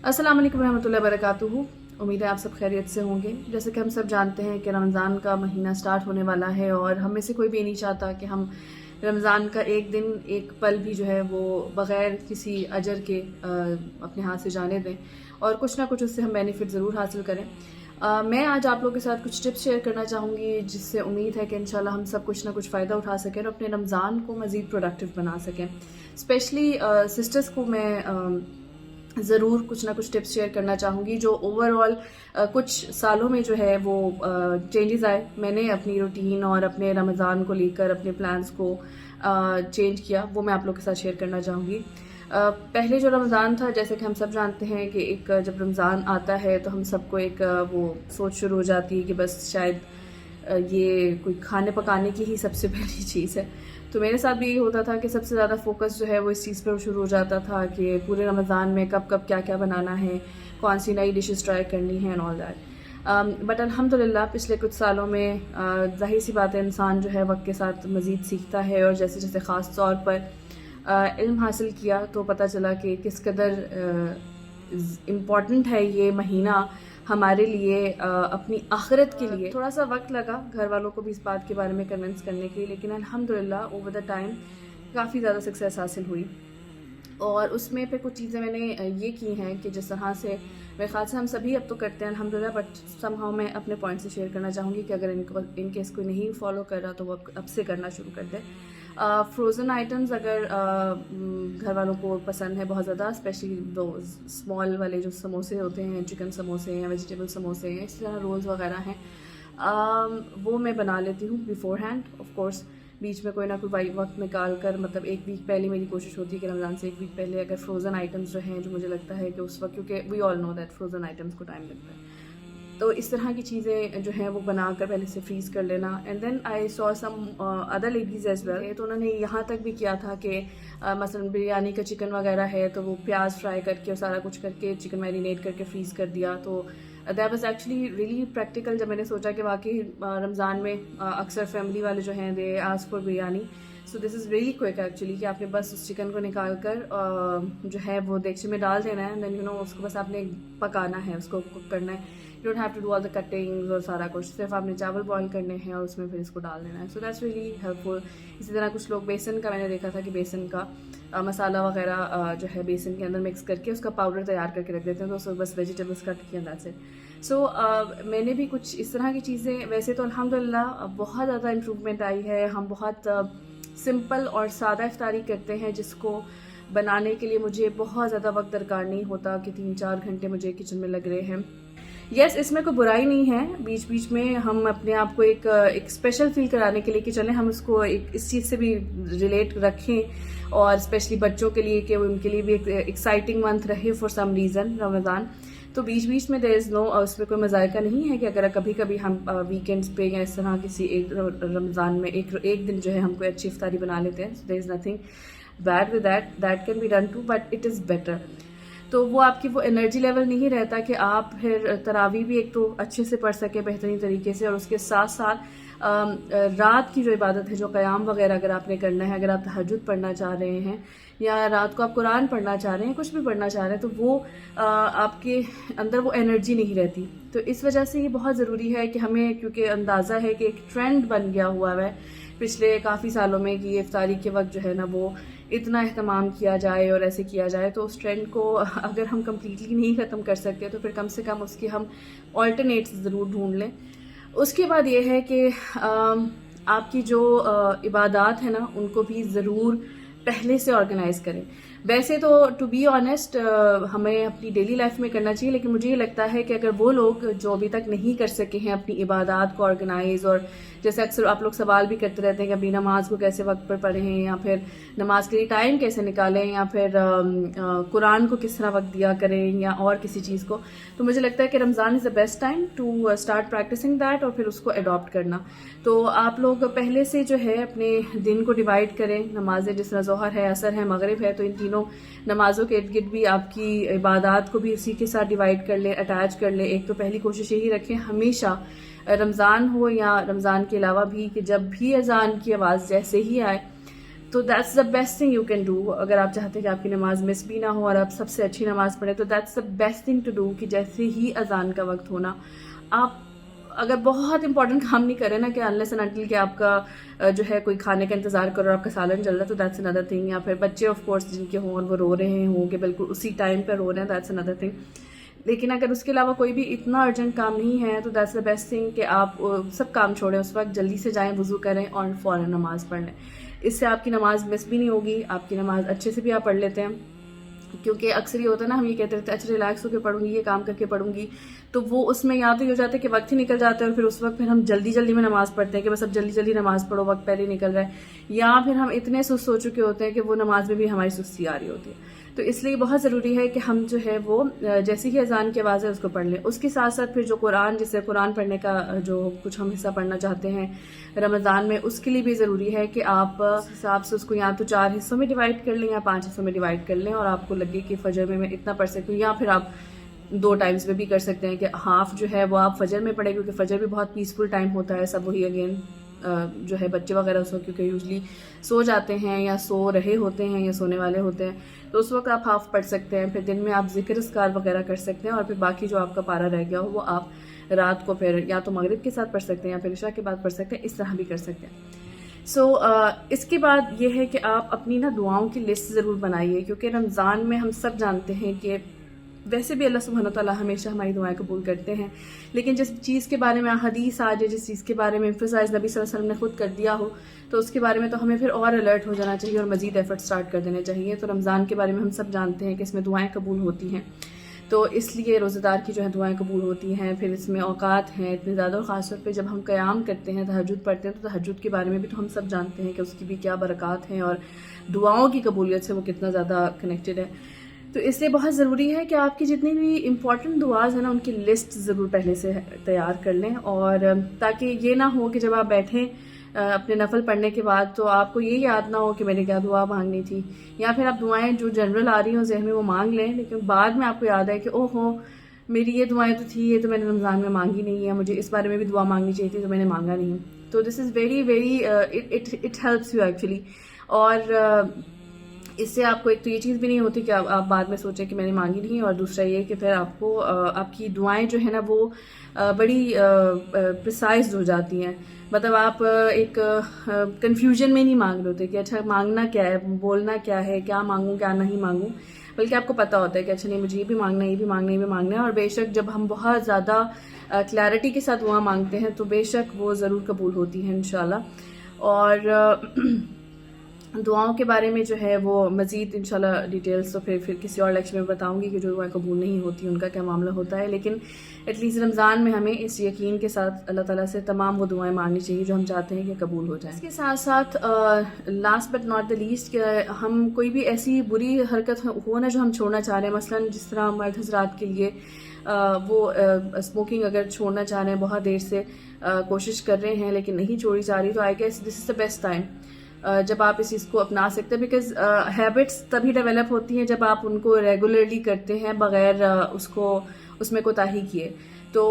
अस्सलाम वालेकुम रहमतुल्लाहि व बरकातुहू। उम्मीद है आप सब खैरियत से होंगे। जैसे कि हम सब जानते हैं कि रमज़ान का महीना स्टार्ट होने वाला है और हम में से कोई भी नहीं चाहता कि हम रमज़ान का एक दिन एक पल भी जो है वो बग़ैर किसी अजर के अपने हाथ से जाने दें और कुछ ना कुछ उससे हम बेनिफिट ज़रूर हासिल करें। मैं आज आप लोगों के साथ कुछ टिप्स शेयर करना चाहूँगी जिससे उम्मीद है कि इंशाल्लाह हम सब कुछ ना कुछ फ़ायदा उठा सकें और अपने रमज़ान को मज़ीद प्रोडक्टिव बना सकें। स्पेशली सिस्टर्स को मैं ज़रूर कुछ ना कुछ टिप्स शेयर करना चाहूँगी जो ओवरऑल कुछ सालों में जो है वो चेंजेस आए। मैंने अपनी रूटीन और अपने रमज़ान को लेकर अपने प्लान्स को चेंज किया, वो मैं आप लोग के साथ शेयर करना चाहूँगी। पहले जो रमज़ान था, जैसे कि हम सब जानते हैं कि एक जब रमज़ान आता है तो हम सबको एक वो सोच शुरू हो जाती है कि बस शायद ये कोई खाने पकाने की ही सबसे पहली चीज़ है। तो मेरे साथ भी यही होता था कि सबसे ज़्यादा फोकस जो है वो इस चीज़ पर शुरू हो जाता था कि पूरे रमज़ान में कब कब क्या क्या बनाना है, कौन सी नई डिशेस ट्राई करनी है एंड ऑल दैट। बट अल्हम्दुलिल्लाह पिछले कुछ सालों में ज़ाहिर सी बात है इंसान जो है वक्त के साथ मज़ीद सीखता है और जैसे जैसे ख़ास तौर पर इल्म हासिल किया तो पता चला कि किस कदर इम्पॉर्टेंट है ये महीना हमारे लिए, अपनी आखिरत के लिए। थोड़ा सा वक्त लगा घर वालों को भी इस बात के बारे में कन्विंस करने के लिए, लेकिन अल्हम्दुलिल्लाह ओवर द टाइम काफ़ी ज़्यादा सक्सेस हासिल हुई। और उसमें फिर कुछ चीज़ें मैंने ये की हैं कि जिस तरह से मेरे ख्याल से हम सभी अब तो करते हैं अल्हम्दुलिल्लाह, बट समहाउ मैं अपने पॉइंट से शेयर करना चाहूँगी कि अगर इन केस कोई नहीं फॉलो कर रहा तो वो अब से करना शुरू कर दे। फ्रोज़न आइटम्स अगर घर वालों को पसंद है बहुत ज़्यादा, स्पेशली दो स्मॉल वाले जो समोसे होते हैं, चिकन समोसे या वेजिटेबल समोसे हैं, इस तरह रोल्स वगैरह हैं, वो मैं बना लेती हूँ बिफोर हैंड। ऑफ कोर्स बीच में कोई ना कोई वक्त निकाल कर, मतलब एक वीक पहले मेरी कोशिश होती है कि रमज़ान से एक वीक पहले अगर फ्रोज़न आइटम्स जो हैं, जो मुझे लगता है कि उस वक्त, क्योंकि we all know that frozen items को टाइम लगता है, तो इस तरह की चीज़ें जो हैं वो बनाकर पहले से फ्रीज़ कर लेना। And then I saw some other ladies as well, तो उन्होंने यहाँ तक भी किया था कि मसलन बिरयानी का चिकन वगैरह है तो वो प्याज फ्राई करके और सारा कुछ करके चिकन मैरिनेट करके फ्रीज़ कर दिया। तो that was actually really practical. जब मैंने सोचा कि वाकई रमज़ान में अक्सर फैमिली वाले जो हैं they ask for biryani, so this is really quick actually कि आपने बस उस चिकन को निकाल कर जो है वो देगची में डाल देना है, देन उसको बस आपने पकाना है, उसको कुक करना है। You don't have to do all the cuttings और सारा कुछ, सिर्फ आपने चावल बॉईल करने हैं और उसमें फिर इसको डाल देना है। So that's really helpful. इसी तरह कुछ लोग बेसन का, मैंने देखा था कि बेसन का मसाला वगैरह जो है बेसन के अंदर मिक्स करके उसका पाउडर तैयार करके रख देते हैं, तो उसको बस वेजिटेबल्स कट किया, दैट्स इट। सो मैंने भी कुछ इस तरह की चीज़ें, वैसे तो अल्हम्दुलिल्लाह बहुत ज़्यादा इम्प्रूवमेंट आई है। हम बहुत सिंपल और सादा इफ्तारी करते हैं जिसको बनाने के लिए मुझे बहुत ज़्यादा वक्त दरकार नहीं होता कि 3-4 घंटे मुझे किचन में लग रहे हैं। यस, इसमें कोई बुराई नहीं है, बीच बीच में हम अपने आप को एक स्पेशल फील कराने के लिए कि चलें हम उसको एक इस चीज़ से भी रिलेट रखें, और स्पेशली बच्चों के लिए कि उनके लिए भी एक एक्साइटिंग मंथ रहे फॉर सम रीज़न रमज़ान। तो बीच बीच में देयर इज़ नो, उसमें कोई मज़ायका नहीं है कि अगर कभी कभी हम वीकेंड्स पे या इस तरह किसी एक रमज़ान में एक दिन जो है हम कोई अच्छी इफ्तारी बना लेते हैं, there is nothing bad with that can be done too, but it is better. तो वो आपकी वो एनर्जी लेवल नहीं रहता कि आप फिर तरावी भी एक तो अच्छे से पढ़ सके बेहतरीन तरीके से, और उसके साथ साथ रात की जो इबादत है, जो क़याम वगैरह अगर आपने करना है, अगर आप तहज्जुद पढ़ना चाह रहे हैं या रात को आप कुरान पढ़ना चाह रहे हैं, कुछ भी पढ़ना चाह रहे हैं, तो वो आपके अंदर वो एनर्जी नहीं रहती। तो इस वजह से ये बहुत ज़रूरी है कि हमें, क्योंकि अंदाज़ा है कि एक ट्रेंड बन गया हुआ है पिछले काफ़ी सालों में कि इफ्तारी के वक्त जो है ना वो इतना अहतमाम किया जाए और ऐसे किया जाए, तो उस ट्रेंड को अगर हम कम्प्लीटली नहीं ख़त्म कर सकते तो फिर कम से कम उसकी हम ऑल्टरनेट्स ज़रूर ढूंढ लें। उसके बाद ये है कि आपकी जो इबादात है ना उनको भी ज़रूर पहले से ऑर्गेनाइज करें। वैसे तो टू बी ऑनेस्ट हमें अपनी डेली लाइफ में करना चाहिए, लेकिन मुझे ये लगता है कि अगर वो लोग जो अभी तक नहीं कर सके हैं अपनी इबादात को ऑर्गेनाइज, और जैसे अक्सर आप लोग सवाल भी करते रहते हैं कि अपनी नमाज को कैसे वक्त पर पढ़ें, या फिर नमाज के लिए टाइम कैसे निकालें, या फिर कुरान को किस तरह वक्त दिया करें, या और किसी चीज़ को, तो मुझे लगता है कि Ramzan is the best time to start practising that और फिर उसको अडॉप्ट करना। तो आप लोग पहले से जो है अपने दिन को डिवाइड करें, नमाजें जिस तरह ज़ोहर है, असर है, मगरिब है, तो इन तीनों नमाजों के इर्द गिर्द भी आपकी इबादत को भी उसी के साथ डिवाइड कर ले, अटैच कर ले। एक तो पहली कोशिश यही रखें हमेशा, रमज़ान हो या रमज़ान के अलावा भी, कि जब भी अजान की आवाज़ जैसे ही आए तो that's the best thing you can do. अगर आप चाहते हैं कि आपकी नमाज मिस भी ना हो और आप सबसे अच्छी नमाज पढ़े, तो that's the best thing to do कि जैसे ही अजान का वक्त होना, आप अगर बहुत इंपॉर्टेंट काम नहीं करें ना, कि अनलेस एंड अनटिल कि आपका जो है कोई खाने का इंतजार कर रहा है, आपका सालन चल रहा है, तो दैट्स अनदर थिंग। या फिर बच्चे ऑफ कोर्स जिनके हों और वो रो रहे हों कि बिल्कुल उसी टाइम पर रो रहे हैं, दैट्स अनदर थिंग। लेकिन अगर उसके अलावा कोई भी इतना अर्जेंट काम नहीं है, तो दैट्स द बेस्ट थिंग कि आप सब काम छोड़ें, उस वक्त जल्दी से जाएं, वुज़ू करें और फ़ौरन नमाज़ पढ़ लें। इससे आपकी नमाज मिस भी नहीं होगी, आपकी नमाज अच्छे से भी आप पढ़ लेते हैं। क्योंकि अक्सर ये होता है ना, हम ये कहते रहते हैं अच्छा रिलैक्स होकर पढ़ूंगी, ये काम करके पढ़ूंगी, तो वो उसमें या तो ये हो जाता है कि वक्त ही निकल जाता है और फिर उस वक्त फिर हम जल्दी जल्दी में नमाज पढ़ते हैं कि बस अब जल्दी जल्दी नमाज पढ़ो, वक्त पहले निकल रहा है, या फिर हम इतने सुस्त हो चुके होते हैं कि वो नमाज में भी हमारी सुस्ती आ रही होती है। तो इसलिए बहुत ज़रूरी है कि हम जो है वो जैसे ही अजान की आवाज़ है उसको पढ़ लें। उसके साथ साथ फिर जो कुरान, जिससे कुरान पढ़ने का जो कुछ हम हिस्सा पढ़ना चाहते हैं रमज़ान में, उसके लिए भी ज़रूरी है कि आप उस हिसाब से उसको या तो 4 हिस्सों में डिवाइड कर लें या 5 हिस्सों में डिवाइड कर लें, और आपको लगे कि फजर में मैं इतना पढ़ सकती हूँ, या फिर आप 2 टाइम्स में भी कर सकते हैं कि हाफ जो है वो आप फजर में पढ़ें, क्योंकि फजर भी बहुत पीसफुल टाइम होता है। सब वही अगेन जो है बच्चे वगैरह उसको क्योंकि यूजली सो जाते हैं या सो रहे होते हैं या सोने वाले होते हैं, तो उस वक्त आप हाफ पढ़ सकते हैं। फिर दिन में आप जिक्र अस्कार वगैरह कर सकते हैं, और फिर बाकी जो आपका पारा रह गया हो वो आप रात को फिर या तो मगरिब के साथ पढ़ सकते हैं या फिर इशा के बाद पढ़ सकते हैं, इस तरह भी कर सकते हैं। सो इसके बाद ये है कि आप अपनी ना दुआओं की लिस्ट ज़रूर बनाइए, क्योंकि रमज़ान में हम सब जानते हैं कि वैसे भी अल्लाह सुब्हानो तआला हमेशा हमारी दुआएं कबूल करते हैं, लेकिन जिस चीज़ के बारे में हदीस आ जाए, जिस चीज़ के बारे में एम्फसाइज नबी सल्लल्लाहु अलैहि वसल्लम ने खुद कर दिया हो, तो उसके बारे में तो हमें फिर और अलर्ट हो जाना चाहिए और मज़ीद एफर्ट स्टार्ट कर देने चाहिए। तो रमज़ान के बारे में हम सब जानते हैं कि इसमें दुआएं कबूल होती हैं, तो इसलिए रोज़ेदार की जो है दुआएं कबूल होती हैं। फिर इसमें औकात हैं इतने ज़्यादा, और ख़ास तौर पे जब हम क़याम करते हैं, तहज्जुद पढ़ते हैं, तो तहज्जुद के बारे में भी तो हम सब जानते हैं कि उसकी भी क्या बरक़ात हैं और दुआओं की कबूलियत से वो कितना ज़्यादा कनेक्टेड है। तो इसलिए बहुत ज़रूरी है कि आपकी जितनी भी इम्पॉर्टेंट दुआज़ हैं ना, उनकी लिस्ट ज़रूर पहले से तैयार कर लें, और ताकि ये ना हो कि जब आप बैठें अपने नफल पढ़ने के बाद तो आपको ये याद ना हो कि मैंने क्या दुआ मांगनी थी, या फिर आप दुआएं जो जनरल आ रही हों जहन में वो मांग लें, लेकिन बाद में आपको याद है कि ओहो मेरी ये दुआएं तो थी, ये तो मैंने रमज़ान में मांगी नहीं है, मुझे इस बारे में भी दुआ मांगनी चाहिए थी तो मैंने मांगा नहीं। तो this is very very it helps you actually. और इससे आपको एक तो ये चीज़ भी नहीं होती कि आप बाद में सोचें कि मैंने मांगी नहीं, और दूसरा ये कि फिर आपको आपकी दुआएं जो है ना वो बड़ी प्रिसाइज हो जाती हैं। मतलब आप एक कंफ्यूजन में नहीं मांग रहे होते कि अच्छा मांगना क्या है, बोलना क्या है, क्या मांगूं क्या नहीं मांगूं, बल्कि आपको पता होता है कि अच्छा नहीं मुझे ये भी मांगना है, ये भी मांगना है, ये भी मांगना है। और बेशक जब हम बहुत ज़्यादा क्लैरिटी के साथ दुआ मांगते हैं तो बेशक वो ज़रूर कबूल होती है इंशाल्लाह। और दुआओं के बारे में जो है वो मज़ीद इंशाल्लाह डिटेल्स तो फिर किसी और लेक्चर में बताऊंगी कि जो दुआएं कबूल नहीं होती उनका क्या मामला होता है। लेकिन एटलीस्ट रमज़ान में हमें इस यकीन के साथ अल्लाह ताला से तमाम वो दुआएं मांगनी चाहिए जो हम चाहते हैं कि कबूल हो जाए। इसके साथ साथ last but not the least, हम कोई भी ऐसी बुरी हरकत हो ना जो हम छोड़ना चाह रहे हैं, मसलन जिस तरह मर्द हजरात के लिए वो स्मोकिंग अगर छोड़ना चाह रहे हैं, बहुत देर से कोशिश कर रहे हैं लेकिन नहीं छोड़ी जा रही, तो I guess this is the best time जब आप इस चीज़ को अपना सकते हैं। बिकॉज हैबिट्स तभी डेवलप होती हैं जब आप उनको रेगुलरली करते हैं बगैर उसमें कोताही किए। तो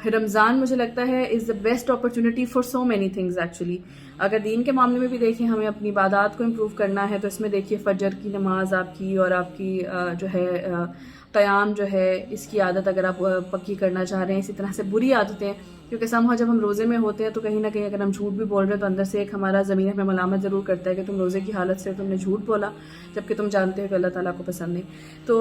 रमज़ान मुझे लगता है is the best opportunity for so many things actually. अगर दीन के मामले में भी देखें, हमें अपनी इबादत को इम्प्रूव करना है, तो इसमें देखिए फजर की नमाज आपकी और आपकी जो है क़याम जो है, इसकी आदत अगर आप पक्की करना चाह रहे हैं। इसी तरह से बुरी आदतें, क्योंकि समहा जब हम रोज़े में होते हैं तो कहीं ना कहीं अगर हम झूठ भी बोल रहे हैं तो अंदर से एक हमारा ज़मीर हमें मलामत ज़रूर करता है कि तुम रोज़े की हालत से तुमने झूठ बोला, जबकि तुम जानते हो कि अल्लाह ताला को पसंद नहीं। तो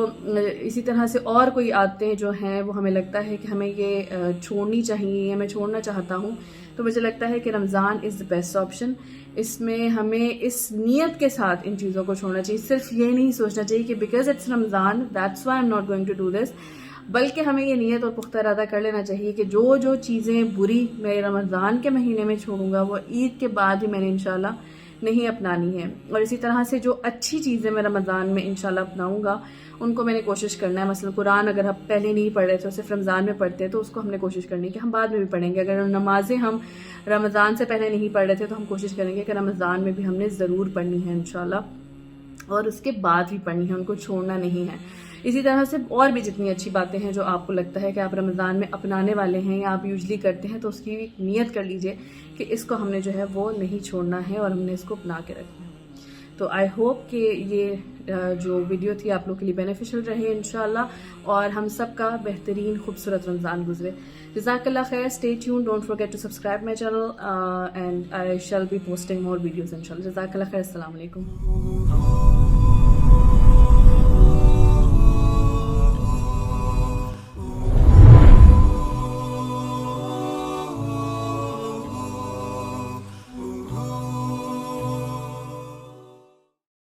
इसी तरह से और कोई आदतें जो हैं वो हमें लगता है कि हमें ये छोड़नी चाहिए, या मैं छोड़ना चाहता हूँ, तो मुझे लगता है कि Ramzan is the best option. इसमें हमें इस नीयत के साथ इन चीज़ों को छोड़ना चाहिए। सिर्फ ये नहीं सोचना चाहिए कि because it's Ramzan that's why I am not going to do this, बल्कि हमें ये नीयत और पुख्ता इरादा कर लेना चाहिए कि जो जो चीज़ें बुरी मैं रमज़ान के महीने में छोड़ूंगा वो ईद के बाद भी मैंने इंशाल्लाह नहीं अपनानी है। और इसी तरह से जो अच्छी चीज़ें मैं रमज़ान में इंशाल्लाह अपनाऊंगा उनको मैंने कोशिश करना है। मसलन कुरान अगर हम पहले नहीं पढ़ रहे थे, सिर्फ रमज़ान में पढ़ते हैं, तो उसको हमने कोशिश करनी है कि हम बाद में भी पढ़ेंगे। अगर नमाजें हम रमज़ान से पहले नहीं पढ़ रहे थे तो हम कोशिश करेंगे कि रमज़ान में भी हमने ज़रूर पढ़नी है इंशाल्लाह, और उसके बाद भी पढ़नी है, उनको छोड़ना नहीं है। इसी तरह से और भी जितनी अच्छी बातें हैं जो आपको लगता है कि आप रमज़ान में अपनाने वाले हैं या आप यूजली करते हैं, तो उसकी नियत कर लीजिए कि इसको हमने जो है वो नहीं छोड़ना है और हमने इसको अपना के रखना है। तो आई होप कि ये जो वीडियो थी आप लोग के लिए बेनिफिशियल रहे इंशाल्लाह और हम सब का बेहतरीन खूबसूरत रमज़ान गुजरे। जज़ाकल्लाह खैर, stay tune, don't forget to subscribe my channel and I shall be posting more videos इंशाल्लाह। जज़ाकल्लाह खैर, अस्सलाम वालेकुम।